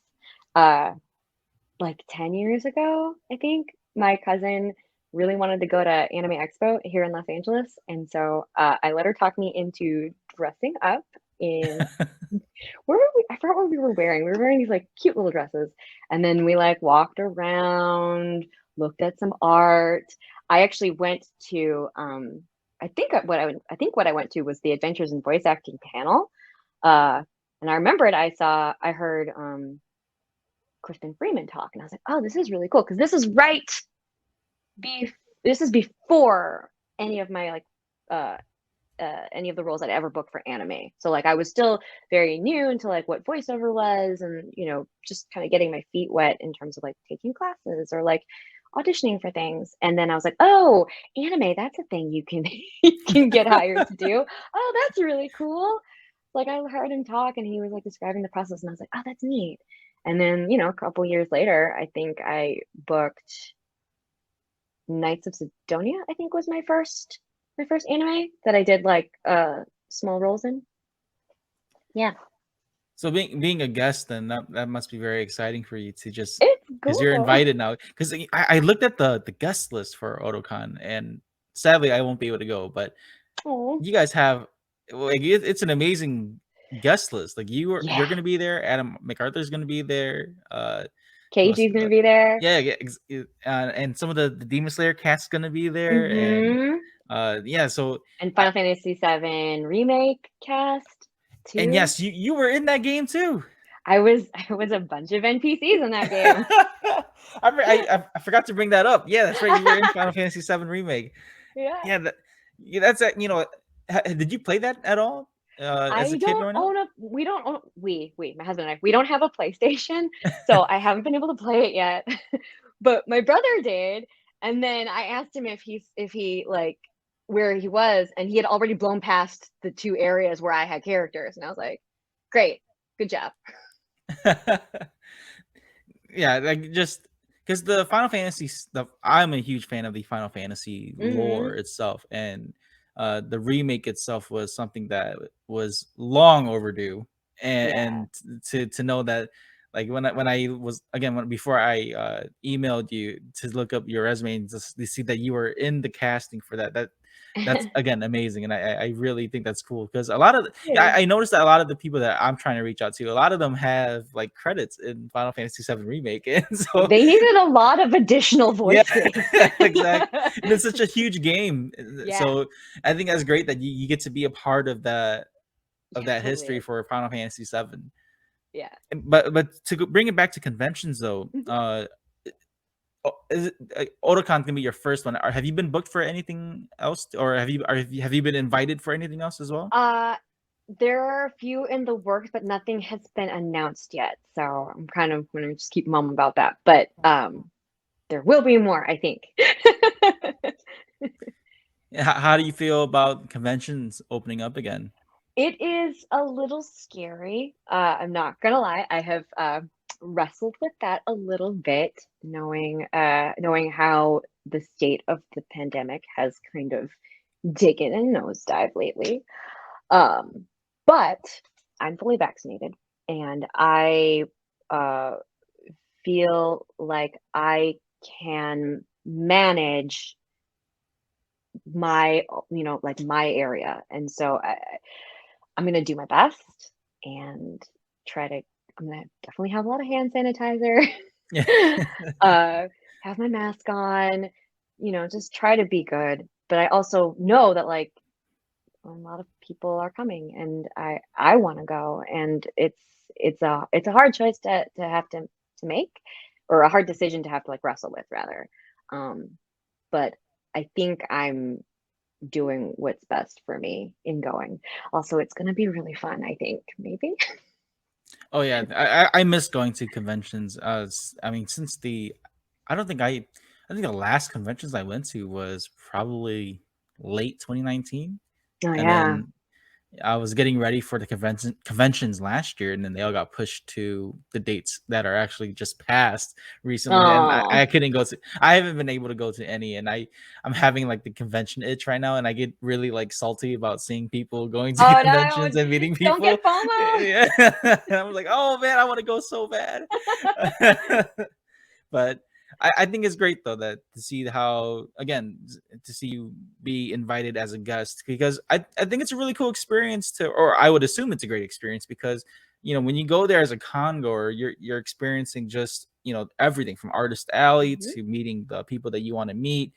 like 10 years ago, I think. My cousin really wanted to go to Anime Expo here in Los Angeles, and so I let her talk me into dressing up in where were we? I forgot what we were wearing. We were wearing these like cute little dresses, and then we like walked around, looked at some art. I actually went to I think what I went to was the Adventures in Voice Acting panel. And I remembered I heard Kristen Freeman talk, and I was like, oh, this is really cool, because this is this is before any of my any of the roles I'd ever booked for anime. So like I was still very new into like what voiceover was, and just kind of getting my feet wet in terms of like taking classes or like auditioning for things. And then I was like, oh, anime, that's a thing you can you can get hired to do. Oh, that's really cool. Like I heard him talk, and he was like describing the process, and I was like, oh, that's neat. And then a couple years later, I think I booked Knights of Sidonia, I think was my first anime that I did like small roles in. Yeah. So being a guest, then that must be very exciting for you to just, It's because you're cool. invited now. Because I looked at the guest list for Otakon, and sadly I won't be able to go. But Oh, you guys have like it's an amazing guest list. Like you're yeah. gonna be there. Adam MacArthur's gonna be there. KG's gonna be there. Yeah, and some of the Demon Slayer cast's gonna be there, Mhm. and yeah. So And Final Fantasy VII remake cast too. and yes, you were in that game too. I was a bunch of NPCs in that game. I forgot to bring that up. Yeah, that's right. You were in Final Fantasy VII remake. Yeah. Yeah, that's did you play that at all as a kid growing up? My husband and I, we don't have a PlayStation, so I haven't been able to play it yet. But my brother did, and then I asked him if he like where he was, and he had already blown past the two areas where I had characters, and I was like, great, good job. Yeah, like just because the Final Fantasy stuff, I'm a huge fan of the Final Fantasy lore itself, and the remake itself was something that was long overdue, and to know that, like when I was before I emailed you to look up your resume and just to see that you were in the casting for that's again amazing, and I really think that's cool, because a lot of I noticed that a lot of the people that I'm trying to reach out to, a lot of them have like credits in Final Fantasy VII remake, and so They needed a lot of additional voices. yeah, exactly. And it's such a huge game, Yeah. so I think that's great that you get to be a part of that Totally history is. for Final Fantasy VII. Yeah. But to bring it back to conventions though, is it Otacon's gonna be your first one? Or have you been booked for anything else, or have you been invited for anything else as well? There are a few in the works, but nothing has been announced yet. So I'm kind of gonna just keep mum about that. But there will be more, I think. How do you feel about conventions opening up again? It is a little scary. I'm not gonna lie. I have wrestled with that a little bit, knowing how the state of the pandemic has kind of taken a nosedive lately. But I'm fully vaccinated, and I uh, feel like I can manage my, like my area. And so I'm going to do my best and try to, I'm going to definitely have a lot of hand sanitizer, Yeah. have my mask on, just try to be good. But I also know that like a lot of people are coming, and I want to go, and it's a hard choice to have to make, or a hard decision to have to like wrestle with rather. But I think I'm doing what's best for me in going. Also, it's going to be really fun, I think, maybe. Oh yeah, I miss going to conventions. I mean, since I don't think I think the last conventions I went to was probably late 2019, Oh and yeah. then I was getting ready for the conventions last year, and then they all got pushed to the dates that are actually just passed recently. And Oh. I couldn't go to. I haven't been able to go to any, and I'm having like the convention itch right now, and I get really like salty about seeing people going to Oh conventions no! and meeting Don't people. get FOMO. Yeah, I was like, oh man, I want to go so bad. But I think it's great though that to see how again to see you be invited as a guest, because I think it's a really cool experience to, or I would assume it's a great experience, because when you go there as a con goer, you're experiencing just everything from artist alley Mhm. to meeting the people that you want to meet.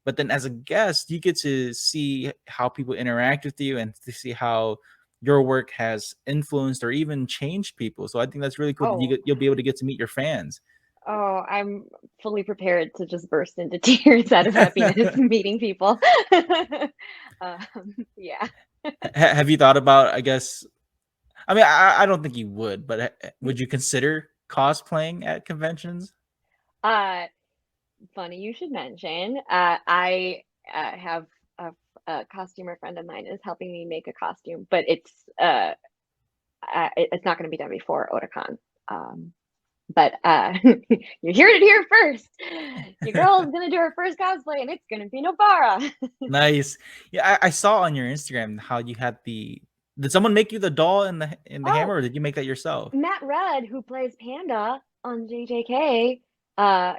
But then as a guest, you get to see how people interact with you and to see how your work has influenced or even changed people. So I think that's really cool that Oh, you'll be able to get to meet your fans. oh, I'm fully prepared to just burst into tears out of happiness meeting people. Yeah. Have you thought about, I guess, I mean, I don't think you would, but would you consider cosplaying at conventions? Uh, Funny you should mention. I have a costumer friend of mine is helping me make a costume, but it's not going to be done before Otakon. But you heard it here first. Your girl is gonna do her first cosplay, and it's gonna be Nobara. Nice. Yeah, I saw on your Instagram how you had the. Did someone make you the doll and the hammer, Oh, or did you make that yourself? Matt Rudd, who plays Panda on JJK,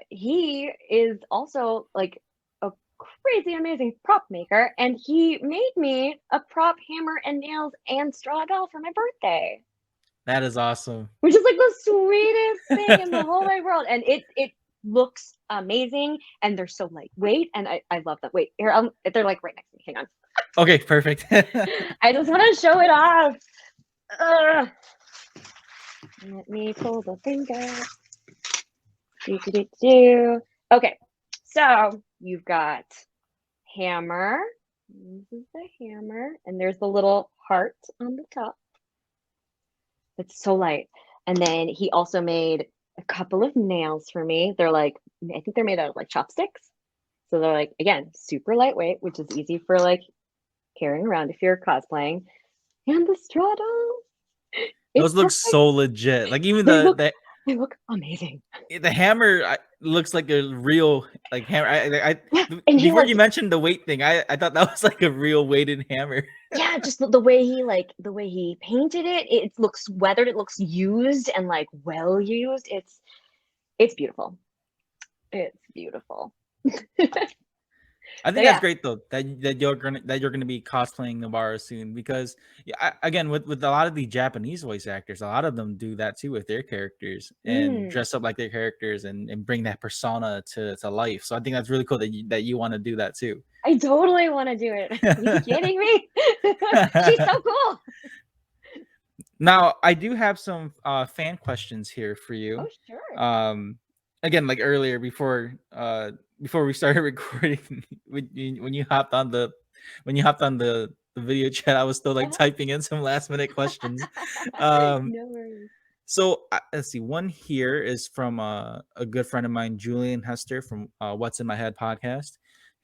he is also like a crazy amazing prop maker, and he made me a prop hammer and nails and straw doll for my birthday, That is awesome. which is like the sweetest thing in the whole wide world. And it looks amazing, and they're so lightweight, and I love them. Wait, here, they're like right next to me. Hang on. Okay, perfect. I just want to show it off. Ugh. Let me pull the thing out. Okay, so you've got hammer. This is the hammer, and there's the little heart on the top. It's so light. And then he also made a couple of nails for me. They're like, I think they're made out of like chopsticks. So they're like, again, super lightweight, which is easy for like carrying around if you're cosplaying. And the straw doll. Those It's look just like so legit. Like even they look amazing. the hammer looks like a real like hammer. Yeah, and he Before like you mentioned the weight thing, I thought that was like a real weighted hammer. yeah, just the way he painted it, it looks weathered, it looks used and like well used. It's beautiful. It's beautiful. I So think that's yeah. great though that you're gonna be cosplaying Nobara soon, because yeah, again with a lot of the Japanese voice actors, a lot of them do that too with their characters and Mm, dress up like their characters and bring that persona to life. So I think that's really cool that you want to do that too. I totally want to do it. Are you kidding me? She's so cool. Now I do have some fan questions here for Oh, you. sure. Um, again, like earlier before we started recording, when you hopped on the video chat, I was still like Uh-huh. typing in some last minute questions. Um, No worries. so let's see. One here is from a good friend of mine, Julian Hester from What's in My Head podcast.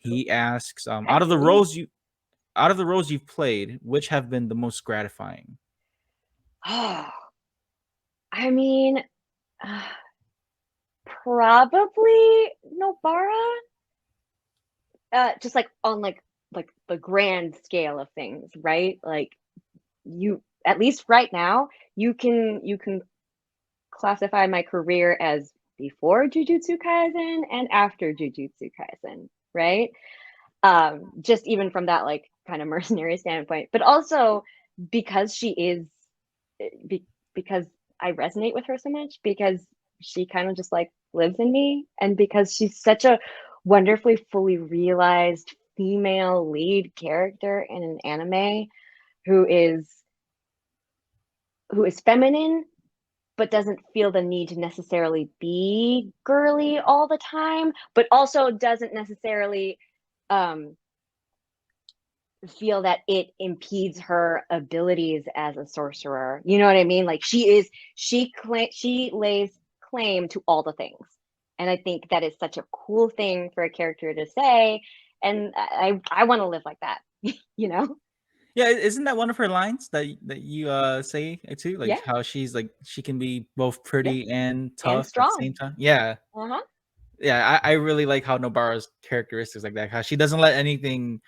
Cool. He asks, Hey. out of the roles you've played, which have been the most gratifying? Oh, I mean, Probably Nobara. Just like on like the grand scale of things, right? Like you, at least right now, you can classify my career as before Jujutsu Kaisen and after Jujutsu Kaisen, right? Just even from that like kind of mercenary standpoint, but also because she is because I resonate with her so much, because she kind of just like lives in me, and because she's such a wonderfully fully realized female lead character in an anime who is feminine but doesn't feel the need to necessarily be girly all the time, but also doesn't necessarily um, feel that it impedes her abilities as a sorcerer. You know what I mean? Like she lays claim to all the things. And I think that is such a cool thing for a character to say. And I want to live like that, you know? Yeah, isn't that one of her lines that you say too? Like Yeah, how she's like she can be both yep. pretty and And tough at the strong. same time. Yeah. Uh-huh. Yeah, I really like how Nobara's characteristics like that. How she doesn't let anything,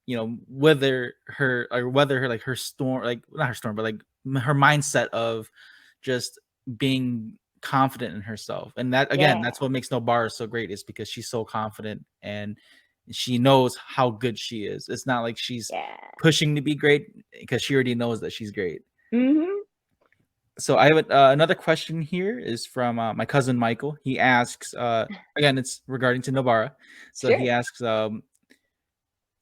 whether her like her storm, like not her storm, but like her mindset of just being confident in herself. And that again, Yeah. that's what makes Nobara so great, is because she's so confident and she knows how good she is. It's not like she's Yeah. pushing to be great, because she already knows that she's great. Mm-hmm. So I have another question here is from my cousin Michael. He asks, again, it's regarding to Nobara. So he Sure. asks,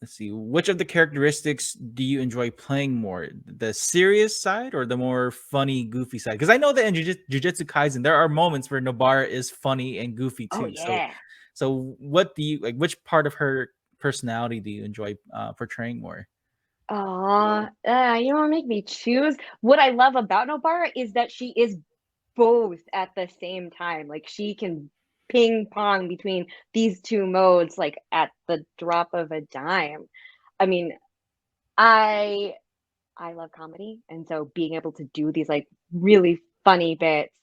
let's see, which of the characteristics do you enjoy playing more, the serious side or the more funny, goofy side? Because I know that in Jujutsu Kaisen, there are moments where Nobara is funny and goofy Oh too. So, yeah. so what do you like? Which part of her personality do you enjoy portraying more? You don't make me choose. What I love about Nobara is that she is both at the same time. Like she can ping pong between these two modes like at the drop of a dime. I mean, I I love comedy, and so being able to do these like really funny bits,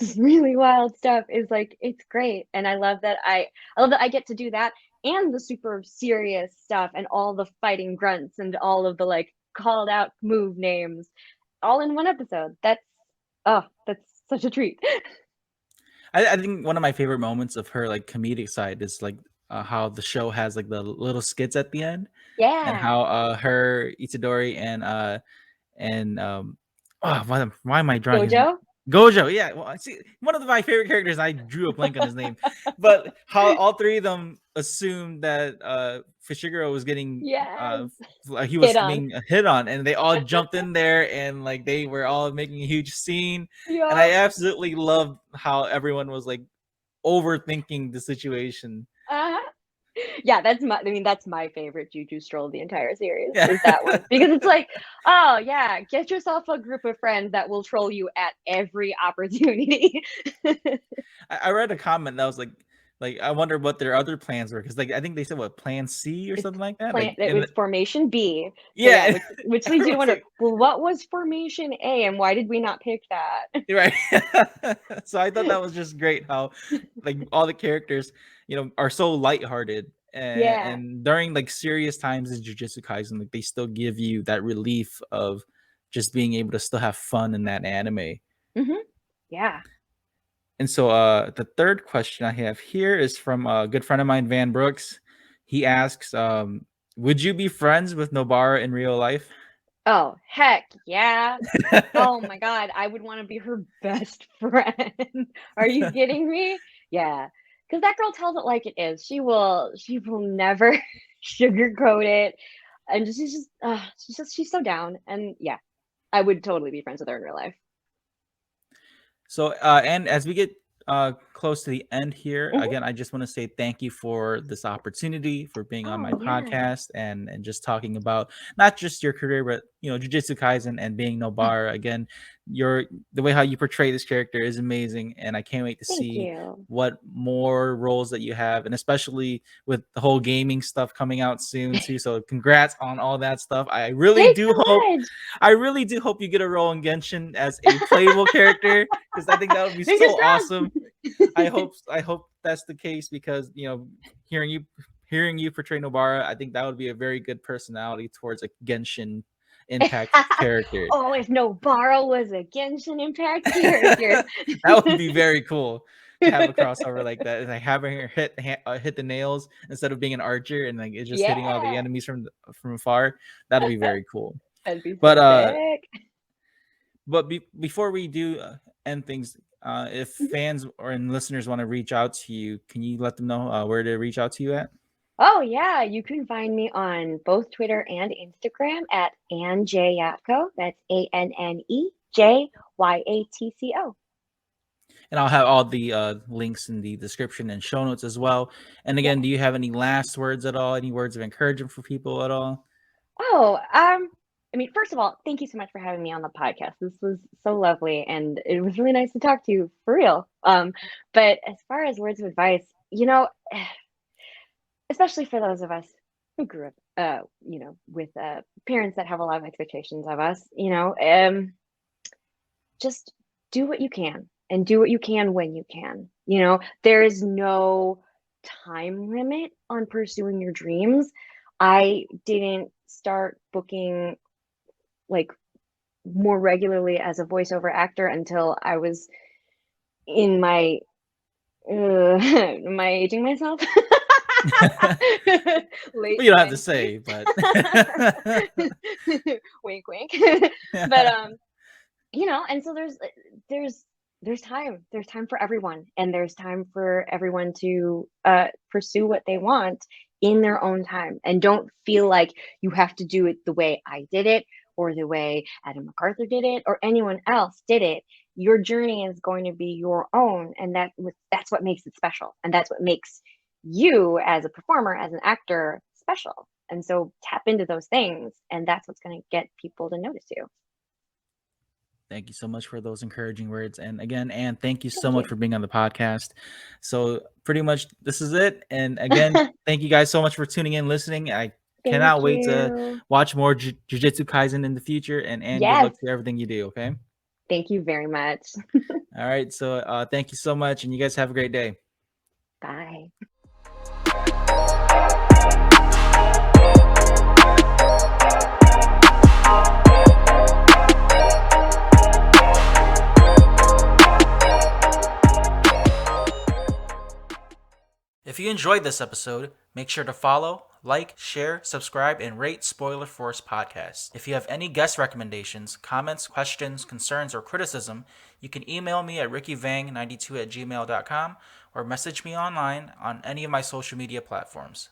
just really wild stuff is like it's great. And I love that I get to do that and the super serious stuff and all the fighting grunts and all of the like called out move names all in one episode. That's such a treat. I think one of my favorite moments of her like comedic side is like how the show has like the little skits at the end, and Yeah. how her Itadori and why am I drawing his Gojo? Gojo? Yeah, well, see, one of my favorite characters. I drew a blank on his name, but how all three of them assumed that Fushiguro was getting Yes. he Hit was on. being hit on, and they all jumped in there and like they were all making a huge scene, and I Yup. absolutely loved how everyone was like overthinking the situation. Uh-huh. Yeah, that's my favorite Juju stroll of the entire series Yeah. is that one. Because it's like, oh yeah, get yourself a group of friends that will troll you at every opportunity. I read a comment that was like I wonder what their other plans were, because like I think they said what, plan C or It's something like that. plant Like it and was formation B. So yeah, yeah, which leads you to everyone's wonder, like well, what was formation A and why did we not pick that? you're right. So I thought that was just great how like all the characters, are so lighthearted, Yeah. and during like serious times in Jujutsu Kaisen, like they still give you that relief of just being able to still have fun in that anime. Hmm. Yeah. And so the third question I have here is from a good friend of mine, Van Brooks. He asks, would you be friends with Nobara in real life? Oh, heck yeah. Oh my God, I would want to be her best friend. Are you kidding me? Yeah. Because that girl tells it like it is. She will never sugarcoat it. And she's so down. And yeah, I would totally be friends with her in real life. So and as we get close to the end here. Mhm. Again, I just want to say thank you for this opportunity, for being on my Oh, yeah. podcast, and just talking about not just your career, but Jujutsu Kaisen and being Nobara. Again, the way how you portray this character is amazing, and I can't wait to Thank see you. what more roles that you have, and especially with the whole gaming stuff coming out soon too. So congrats on all that stuff. Thanks so much. I really do hope you get a role in Genshin as a playable character, because I think that would be Fingers so crossed. awesome. I hope that's the case, because hearing you portray Nobara, I think that would be a very good personality towards a Genshin Impact character. Oh, if Nobara was a Genshin Impact character. That would be very cool to have a crossover like that. It's like having her hit the nails instead of being an archer, and like it's just hitting all the Yeah, enemies from afar. That'll be very cool. that'd be But so sick. before we do end things, if Mhm. fans or and listeners want to reach out to you, can you let them know where to reach out to you at? Oh, yeah, you can find me on both Twitter and Instagram at AnnJyatco. That's ANNEJYATCO. And I'll have all the links in the description and show notes as well. And Yeah. again, do you have any last words at all? Any words of encouragement for people at all? Oh, I mean, first of all, thank you so much for having me on the podcast. This was so lovely, and it was really nice to talk to you for real. But as far as words of advice, especially for those of us who grew up, with parents that have a lot of expectations of us, just do what you can and do what you can when you can. There is no time limit on pursuing your dreams. I didn't start booking like more regularly as a voiceover actor until I was in my am I aging myself? Late Well, you don't have to 20s. say, but Wink, wink. But and so there's there's time for everyone, and there's time for everyone to pursue what they want in their own time, and don't feel like you have to do it the way I did it, or the way Adam MacArthur did it, or anyone else did it. Your journey is going to be your own, and that's what makes it special, and that's what makes you as a performer, as an actor, special. And so tap into those things, and that's what's going to get people to notice you. thank you so much for those encouraging words. And again, Anne, thank you so Thank much you. for being on the podcast. So pretty much this is it. And again, thank you guys so much for tuning in, listening. I Thank cannot wait to you. watch more Jujutsu Kaisen in the future. And good Yes. luck to everything you do. Okay. Thank you very much. All right. So thank you so much. And you guys have a great day. Bye. If you enjoyed this episode, make sure to follow, like, share, subscribe, and rate Spoiler Force Podcast. If you have any guest recommendations, comments, questions, concerns, or criticism, you can email me at rickyvang92@gmail.com or message me online on any of my social media platforms.